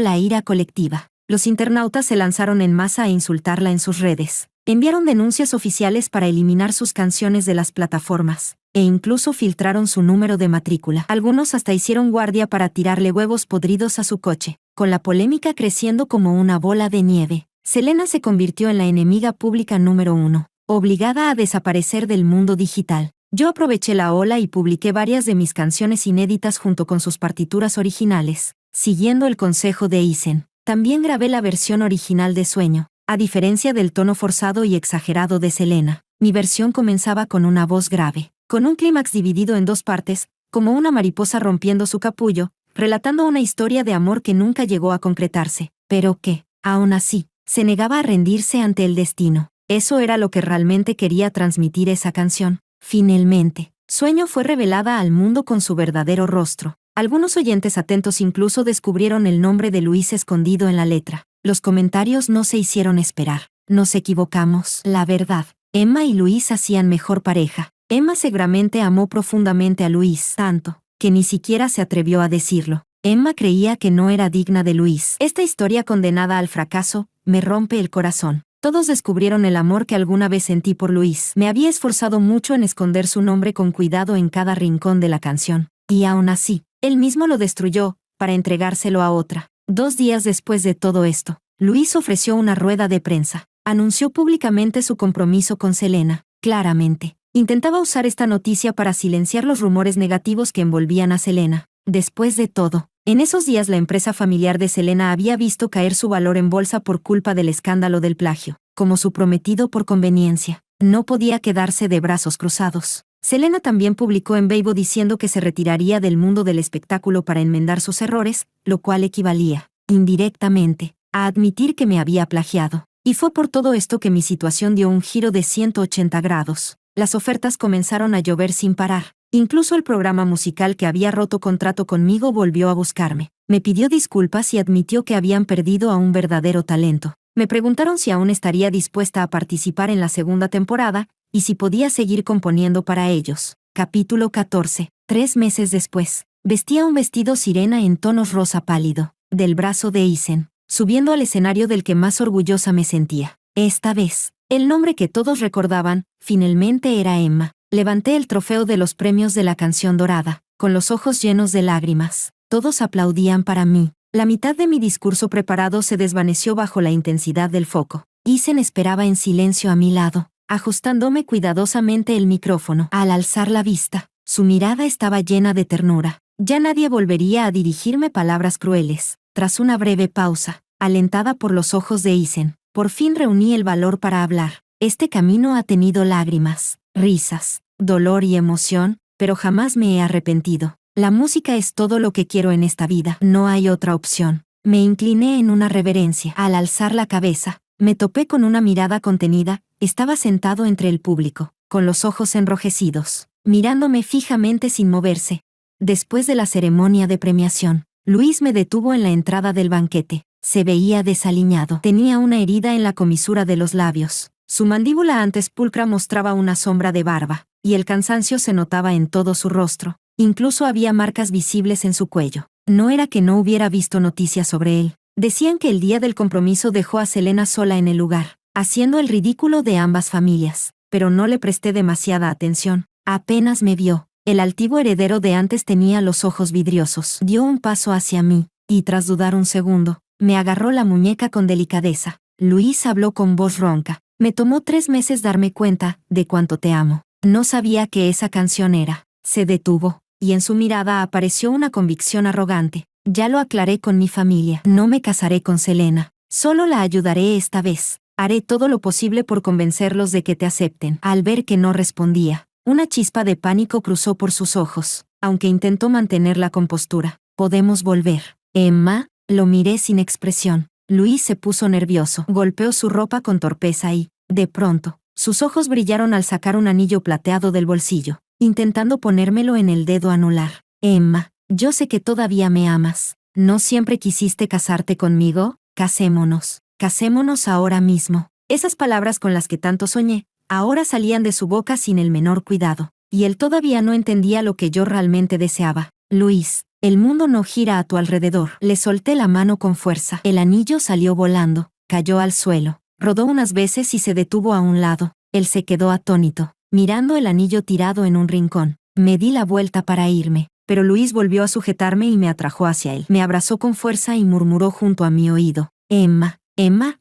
la ira colectiva. Los internautas se lanzaron en masa a insultarla en sus redes. Enviaron denuncias oficiales para eliminar sus canciones de las plataformas, e incluso filtraron su número de matrícula. Algunos hasta hicieron guardia para tirarle huevos podridos a su coche. Con la polémica creciendo como una bola de nieve, Selena se convirtió en la enemiga pública número 1, obligada a desaparecer del mundo digital. Yo aproveché la ola y publiqué varias de mis canciones inéditas junto con sus partituras originales, siguiendo el consejo de Isen. También grabé la versión original de Sueño. A diferencia del tono forzado y exagerado de Selena, mi versión comenzaba con una voz grave, con un clímax dividido en 2 partes, como una mariposa rompiendo su capullo, relatando una historia de amor que nunca llegó a concretarse, pero que, aún así, se negaba a rendirse ante el destino. Eso era lo que realmente quería transmitir esa canción. Finalmente, Sueño fue revelada al mundo con su verdadero rostro. Algunos oyentes atentos incluso descubrieron el nombre de Luis escondido en la letra. Los comentarios no se hicieron esperar. Nos equivocamos. La verdad, Emma y Luis hacían mejor pareja. Emma seguramente amó profundamente a Luis, tanto, que ni siquiera se atrevió a decirlo. Emma creía que no era digna de Luis. Esta historia condenada al fracaso, me rompe el corazón. Todos descubrieron el amor que alguna vez sentí por Luis. Me había esforzado mucho en esconder su nombre con cuidado en cada rincón de la canción. Y aún así, él mismo lo destruyó, para entregárselo a otra. 2 días después de todo esto, Luis ofreció una rueda de prensa. Anunció públicamente su compromiso con Selena. Claramente, intentaba usar esta noticia para silenciar los rumores negativos que envolvían a Selena. Después de todo, En esos días la empresa familiar de Selena había visto caer su valor en bolsa por culpa del escándalo del plagio. Como su prometido por conveniencia, no podía quedarse de brazos cruzados. Selena también publicó en Weibo diciendo que se retiraría del mundo del espectáculo para enmendar sus errores, lo cual equivalía, indirectamente, a admitir que me había plagiado. Y fue por todo esto que mi situación dio un giro de 180 grados. Las ofertas comenzaron a llover sin parar. Incluso el programa musical que había roto contrato conmigo volvió a buscarme. Me pidió disculpas y admitió que habían perdido a un verdadero talento. Me preguntaron si aún estaría dispuesta a participar en la segunda temporada, y si podía seguir componiendo para ellos. Capítulo 14. 3 meses después, vestía un vestido sirena en tonos rosa pálido, del brazo de Isen, subiendo al escenario del que más orgullosa me sentía. Esta vez, el nombre que todos recordaban, finalmente era Emma. Levanté el trofeo de los premios de la canción dorada, con los ojos llenos de lágrimas. Todos aplaudían para mí. La mitad de mi discurso preparado se desvaneció bajo la intensidad del foco. Isen esperaba en silencio a mi lado, ajustándome cuidadosamente el micrófono. Al alzar la vista, su mirada estaba llena de ternura. Ya nadie volvería a dirigirme palabras crueles. Tras una breve pausa, alentada por los ojos de Isen, por fin reuní el valor para hablar. Este camino ha tenido lágrimas, risas, dolor y emoción, pero jamás me he arrepentido. La música es todo lo que quiero en esta vida. No hay otra opción. Me incliné en una reverencia. Al alzar la cabeza, me topé con una mirada contenida. Estaba sentado entre el público, con los ojos enrojecidos, mirándome fijamente sin moverse. Después de la ceremonia de premiación, Luis me detuvo en la entrada del banquete. Se veía desaliñado. Tenía una herida en la comisura de los labios. Su mandíbula antes pulcra mostraba una sombra de barba, y el cansancio se notaba en todo su rostro. Incluso había marcas visibles en su cuello. No era que no hubiera visto noticias sobre él. Decían que el día del compromiso dejó a Selena sola en el lugar, haciendo el ridículo de ambas familias, pero no le presté demasiada atención. Apenas me vio. El altivo heredero de antes tenía los ojos vidriosos. Dio un paso hacia mí, y tras dudar un segundo, me agarró la muñeca con delicadeza. Luis habló con voz ronca. Me tomó 3 meses darme cuenta de cuánto te amo. No sabía que esa canción era. Se detuvo, y en su mirada apareció una convicción arrogante. Ya lo aclaré con mi familia. No me casaré con Selena. Solo la ayudaré esta vez. Haré todo lo posible por convencerlos de que te acepten. Al ver que no respondía, una chispa de pánico cruzó por sus ojos, aunque intentó mantener la compostura. ¿Podemos volver? Emma, lo miré sin expresión. Luis se puso nervioso. Golpeó su ropa con torpeza y, de pronto, sus ojos brillaron al sacar un anillo plateado del bolsillo, intentando ponérmelo en el dedo anular. Emma, yo sé que todavía me amas. ¿No siempre quisiste casarte conmigo? Casémonos. Casémonos ahora mismo. Esas palabras con las que tanto soñé, ahora salían de su boca sin el menor cuidado, y él todavía no entendía lo que yo realmente deseaba. Luis, el mundo no gira a tu alrededor. Le solté la mano con fuerza. El anillo salió volando, cayó al suelo, rodó unas veces y se detuvo a un lado. Él se quedó atónito, mirando el anillo tirado en un rincón. Me di la vuelta para irme, pero Luis volvió a sujetarme y me atrajo hacia él. Me abrazó con fuerza y murmuró junto a mi oído. Emma,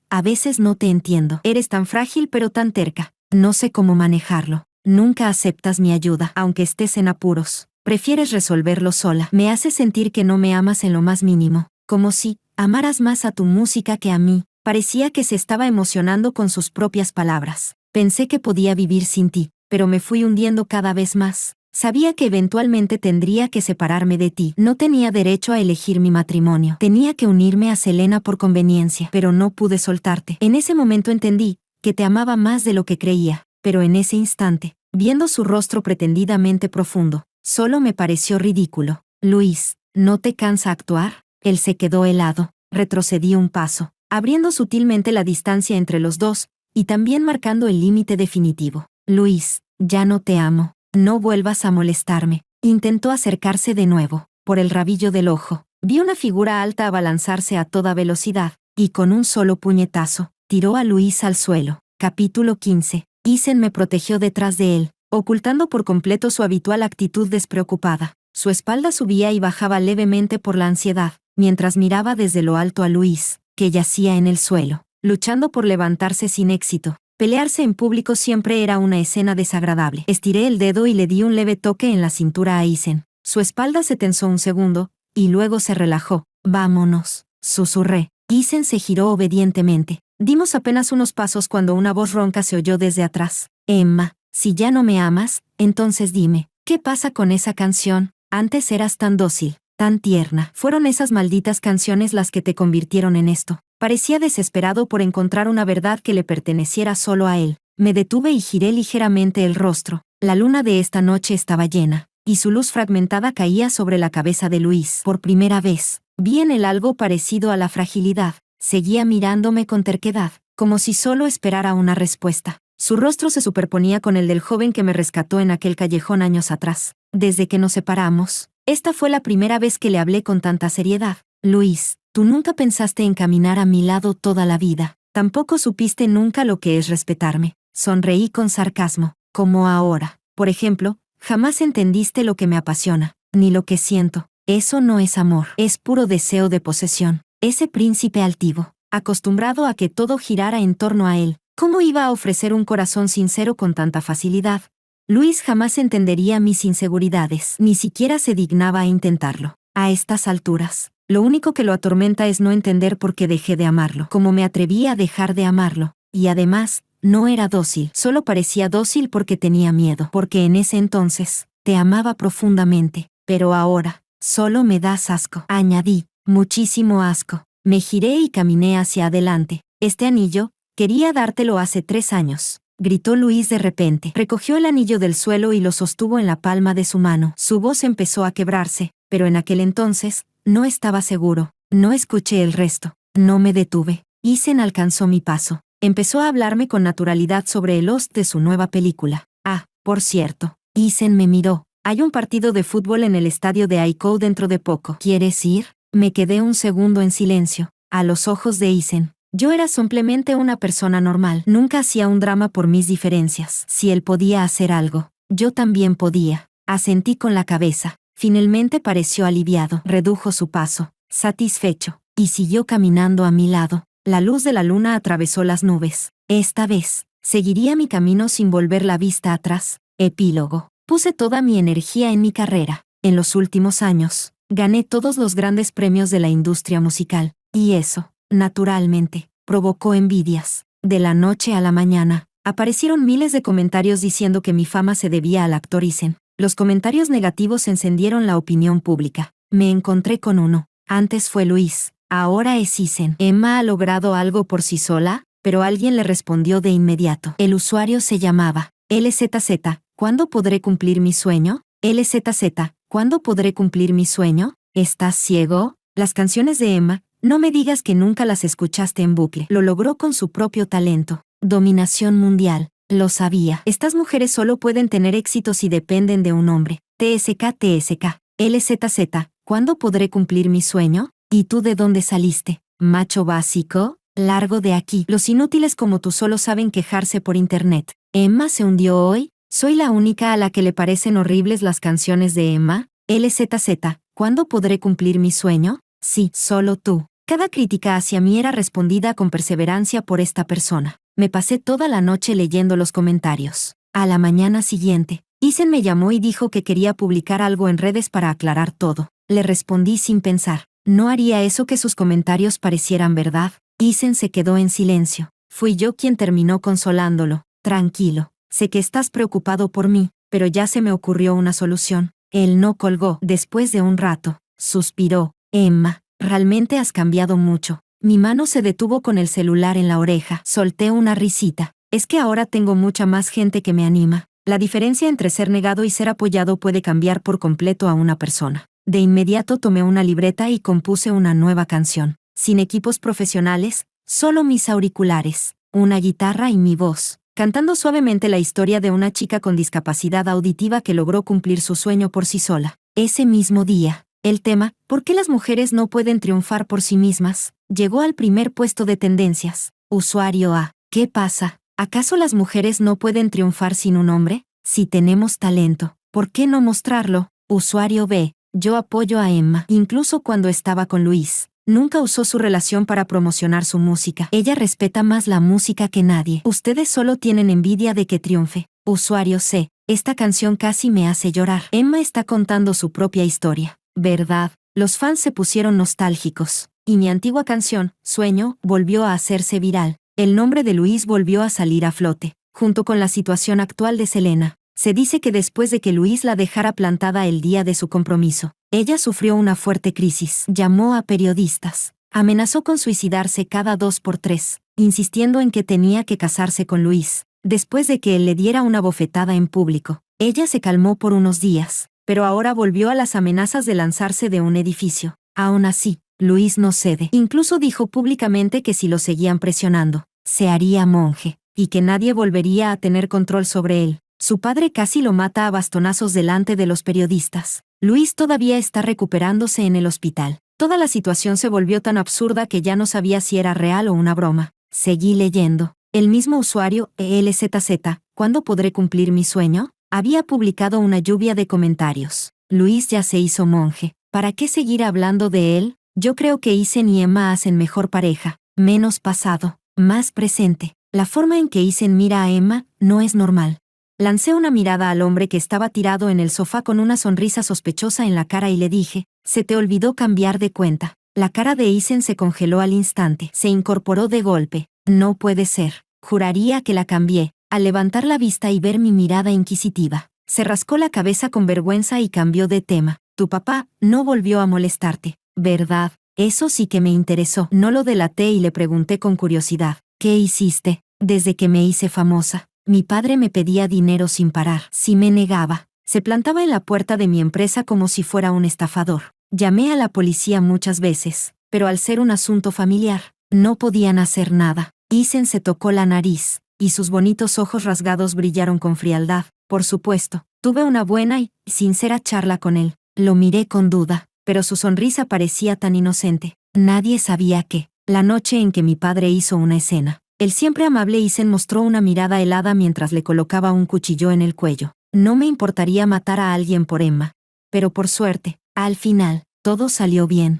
a veces no te entiendo. Eres tan frágil pero tan terca. No sé cómo manejarlo. Nunca aceptas mi ayuda, aunque estés en apuros. Prefieres resolverlo sola. Me hace sentir que no me amas en lo más mínimo, como si amaras más a tu música que a mí. Parecía que se estaba emocionando con sus propias palabras. Pensé que podía vivir sin ti, pero me fui hundiendo cada vez más. Sabía que eventualmente tendría que separarme de ti. No tenía derecho a elegir mi matrimonio. Tenía que unirme a Selena por conveniencia, pero no pude soltarte. En ese momento entendí que te amaba más de lo que creía, pero en ese instante, viendo su rostro pretendidamente profundo, solo me pareció ridículo. Luis, ¿no te cansa actuar? Él se quedó helado. Retrocedí un paso, abriendo sutilmente la distancia entre los dos, y también marcando el límite definitivo. Luis, ya no te amo. No vuelvas a molestarme. Intentó acercarse de nuevo. Por el rabillo del ojo, vi una figura alta abalanzarse a toda velocidad, y con un solo puñetazo, tiró a Luis al suelo. Capítulo 15. Isen me protegió detrás de él, ocultando por completo su habitual actitud despreocupada. Su espalda subía y bajaba levemente por la ansiedad, mientras miraba desde lo alto a Luis, que yacía en el suelo, luchando por levantarse sin éxito. Pelearse en público siempre era una escena desagradable. Estiré el dedo y le di un leve toque en la cintura a Isen. Su espalda se tensó un segundo, y luego se relajó. Vámonos, susurré. Isen se giró obedientemente. Dimos apenas unos pasos cuando una voz ronca se oyó desde atrás. Emma, si ya no me amas, entonces dime, ¿qué pasa con esa canción? Antes eras tan dócil, tan tierna. Fueron esas malditas canciones las que te convirtieron en esto. Parecía desesperado por encontrar una verdad que le perteneciera solo a él. Me detuve y giré ligeramente el rostro. La luna de esta noche estaba llena, y su luz fragmentada caía sobre la cabeza de Luis. Por primera vez, vi en él algo parecido a la fragilidad. Seguía mirándome con terquedad, como si solo esperara una respuesta. Su rostro se superponía con el del joven que me rescató en aquel callejón años atrás. Desde que nos separamos, esta fue la primera vez que le hablé con tanta seriedad. Luis, tú nunca pensaste en caminar a mi lado toda la vida. Tampoco supiste nunca lo que es respetarme. Sonreí con sarcasmo. Como ahora. Por ejemplo, jamás entendiste lo que me apasiona, ni lo que siento. Eso no es amor, es puro deseo de posesión. Ese príncipe altivo, acostumbrado a que todo girara en torno a él, ¿cómo iba a ofrecer un corazón sincero con tanta facilidad? Luis jamás entendería mis inseguridades, ni siquiera se dignaba a intentarlo. A estas alturas, lo único que lo atormenta es no entender por qué dejé de amarlo, cómo me atreví a dejar de amarlo. Y además, no era dócil, solo parecía dócil porque tenía miedo, porque en ese entonces, te amaba profundamente, pero ahora, solo me das asco, añadí, muchísimo asco. Me giré y caminé hacia adelante. Este anillo, quería dártelo hace 3 años, gritó Luis de repente. Recogió el anillo del suelo y lo sostuvo en la palma de su mano. Su voz empezó a quebrarse, pero en aquel entonces, no estaba seguro. No escuché el resto. No me detuve. Isen alcanzó mi paso. Empezó a hablarme con naturalidad sobre el host de su nueva película. Ah, por cierto. Isen me miró. Hay un partido de fútbol en el estadio de Aiko dentro de poco. ¿Quieres ir? Me quedé un segundo en silencio. A los ojos de Isen, yo era simplemente una persona normal. Nunca hacía un drama por mis diferencias. Si él podía hacer algo, yo también podía. Asentí con la cabeza. Finalmente pareció aliviado. Redujo su paso, satisfecho, y siguió caminando a mi lado. La luz de la luna atravesó las nubes. Esta vez, seguiría mi camino sin volver la vista atrás. Epílogo. Puse toda mi energía en mi carrera. En los últimos años, gané todos los grandes premios de la industria musical. Y eso, naturalmente, provocó envidias. De la noche a la mañana, aparecieron miles de comentarios diciendo que mi fama se debía al actor Isen. Los comentarios negativos encendieron la opinión pública. Me encontré con uno. Antes fue Luis. Ahora es Isen. ¿Emma ha logrado algo por sí sola? Pero alguien le respondió de inmediato. El usuario se llamaba LZZ. ¿Cuándo podré cumplir mi sueño? LZZ. ¿Cuándo podré cumplir mi sueño? ¿Estás ciego? Las canciones de Emma, no me digas que nunca las escuchaste en bucle. Lo logró con su propio talento. Dominación mundial. Lo sabía. Estas mujeres solo pueden tener éxito si dependen de un hombre. TSK. LZZ. ¿Cuándo podré cumplir mi sueño? ¿Y tú de dónde saliste? ¿Macho básico? Largo de aquí. Los inútiles como tú solo saben quejarse por internet. ¿Emma se hundió hoy? ¿Soy la única a la que le parecen horribles las canciones de Emma? LZZ. ¿Cuándo podré cumplir mi sueño? Sí, solo tú. Cada crítica hacia mí era respondida con perseverancia por esta persona. Me pasé toda la noche leyendo los comentarios. A la mañana siguiente, Isen me llamó y dijo que quería publicar algo en redes para aclarar todo. Le respondí sin pensar. ¿No haría eso que sus comentarios parecieran verdad? Isen se quedó en silencio. Fui yo quien terminó consolándolo. Tranquilo, sé que estás preocupado por mí, pero ya se me ocurrió una solución. Él no colgó. Después de un rato, suspiró. Emma, realmente has cambiado mucho. Mi mano se detuvo con el celular en la oreja. Solté una risita. Es que ahora tengo mucha más gente que me anima. La diferencia entre ser negado y ser apoyado puede cambiar por completo a una persona. De inmediato tomé una libreta y compuse una nueva canción. Sin equipos profesionales, solo mis auriculares, una guitarra y mi voz, cantando suavemente la historia de una chica con discapacidad auditiva que logró cumplir su sueño por sí sola. Ese mismo día, el tema, ¿por qué las mujeres no pueden triunfar por sí mismas?, llegó al primer puesto de tendencias. Usuario A. ¿Qué pasa? ¿Acaso las mujeres no pueden triunfar sin un hombre? Si tenemos talento, ¿por qué no mostrarlo? Usuario B. Yo apoyo a Emma. Incluso cuando estaba con Luis, nunca usó su relación para promocionar su música. Ella respeta más la música que nadie. Ustedes solo tienen envidia de que triunfe. Usuario C. Esta canción casi me hace llorar. Emma está contando su propia historia, ¿verdad? Los fans se pusieron nostálgicos, y mi antigua canción, Sueño, volvió a hacerse viral. El nombre de Luis volvió a salir a flote, junto con la situación actual de Selena. Se dice que después de que Luis la dejara plantada el día de su compromiso, ella sufrió una fuerte crisis. Llamó a periodistas. Amenazó con suicidarse cada 2 por 3, insistiendo en que tenía que casarse con Luis. Después de que él le diera una bofetada en público, ella se calmó por unos días, pero ahora volvió a las amenazas de lanzarse de un edificio. Aún así, Luis no cede. Incluso dijo públicamente que si lo seguían presionando, se haría monje, y que nadie volvería a tener control sobre él. Su padre casi lo mata a bastonazos delante de los periodistas. Luis todavía está recuperándose en el hospital. Toda la situación se volvió tan absurda que ya no sabía si era real o una broma. Seguí leyendo. El mismo usuario, ELZZ, ¿cuándo podré cumplir mi sueño?, había publicado una lluvia de comentarios. Luis ya se hizo monje. ¿Para qué seguir hablando de él? Yo creo que Isen y Emma hacen mejor pareja. Menos pasado, más presente. La forma en que Isen mira a Emma no es normal. Lancé una mirada al hombre que estaba tirado en el sofá con una sonrisa sospechosa en la cara y le dije, «Se te olvidó cambiar de cuenta». La cara de Isen se congeló al instante. Se incorporó de golpe. «No puede ser. Juraría que la cambié». Al levantar la vista y ver mi mirada inquisitiva, se rascó la cabeza con vergüenza y cambió de tema. «Tu papá no volvió a molestarte, ¿verdad?». Eso sí que me interesó. No lo delaté y le pregunté con curiosidad, «¿Qué hiciste?». «Desde que me hice famosa, mi padre me pedía dinero sin parar. Si me negaba, se plantaba en la puerta de mi empresa como si fuera un estafador. Llamé a la policía muchas veces, pero al ser un asunto familiar, no podían hacer nada». Isen se tocó la nariz, y sus bonitos ojos rasgados brillaron con frialdad. «Por supuesto, tuve una buena y sincera charla con él». Lo miré con duda, pero su sonrisa parecía tan inocente. Nadie sabía que, la noche en que mi padre hizo una escena, el siempre amable Isen mostró una mirada helada mientras le colocaba un cuchillo en el cuello. No me importaría matar a alguien por Emma. Pero por suerte, al final, todo salió bien.